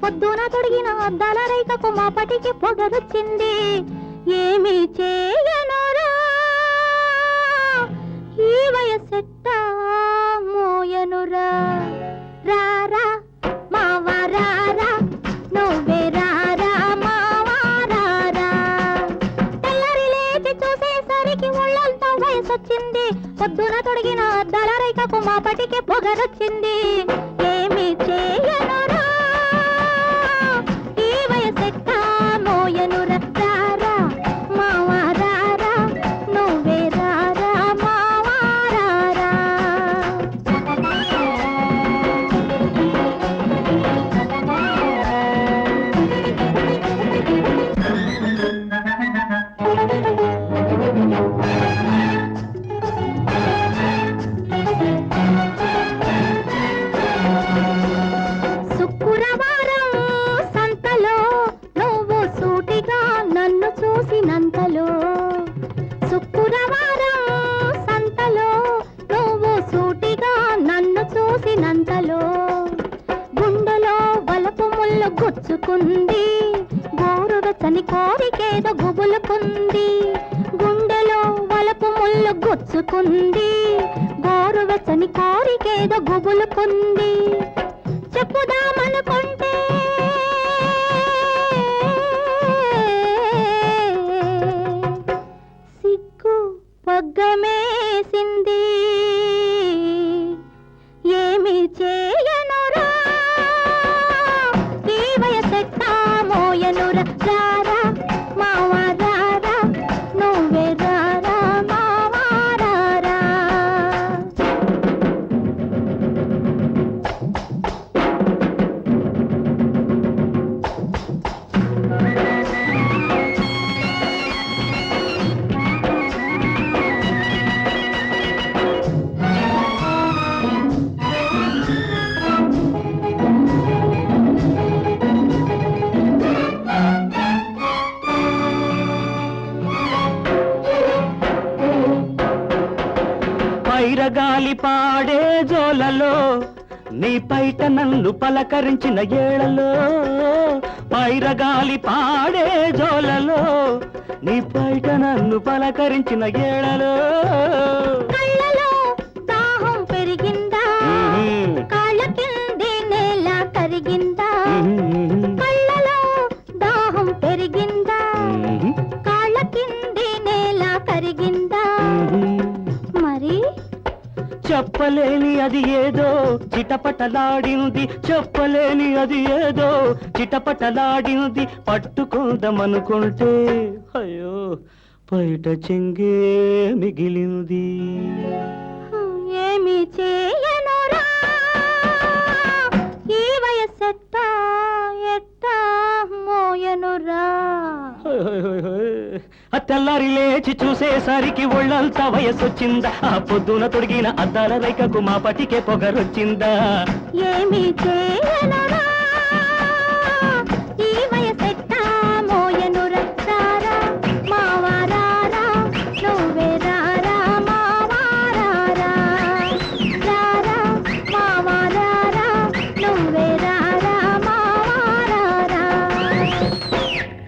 పొద్దున తొడిగిన అద్దాల రైకకు మాపటికి పొగరొచ్చింది. ఏమి చేయనురా ఈ వయసెట్టా మోయనురా. రారా మావా రారా, నువ్వే రారా మావా రారా. తెల్లరి లేచి చూసేసరికి ఒళ్ళంతా వయసొచ్చింది. పొద్దున తొడిగిన అద్దాల రైకకు మాపటికి పొగరొచ్చింది. ఏమి చేయనురా ఈ వయసెట్టా మోయనురా. రారా మావా రారా, నువ్వే రారా మావా రారా. శుక్రవారం సంతలో నువ్వు సూటిగా నన్ను చూసినంతలో, శుక్రవారం సంతలో నువ్వు సూటిగా నన్ను చూసినంతలో, గుండెలో వలపు ముళ్ళు గుచ్చుకుంది. గోరువెచ్చని కోరికేదో గుబులుకుంది. గుండెలో వలపు ముళ్ళు గుచ్చుకుంది. గోరువెచ్చని కోరికేదో గుబులుకుంది. చెప్పుదామనుకుంటే సిగ్గు పగ్గమేసింది. ఏమి చేయనురా ఈ వయసెట్టా మోయనురా. రారా మావా రారా, నువ్వే రారా మావా రారా. పైరగాలి పాడే జోలలో నీ పైట నన్ను పలకరించిన ఏళలో, పైరగాలి పాడే జోలలో నీ పైట నన్ను పలకరించిన ఏళలో. కళ్ళలో దాహం పెరిగిందా, కాళ్ళ కింది నేల కరిగిందా. కళ్ళలో దాహం పెరిగిందా, కాళ్ళ కింది నేల కరిగిందా. మరి చెప్పలేని అది ఏదో చిటపటలాడింది, చెప్పలేని అది ఏదో చిటపటలాడింది. పట్టుకుందామనుకుంటే అయ్యో బయట చెంగే మిగిలింది. ఏమి చేయనురా ఈ వయసెట్టా ఎట్టా మోయనురా. ఆ తెల్లారి లేచి చూసేసరికి ఒళ్ళంతా వయసొచ్చిందా. ఆ పొద్దున తొడిగిన అద్దాల రైకకు మా పటికే పొగరొచ్చిందా. ఏమి చేయనురా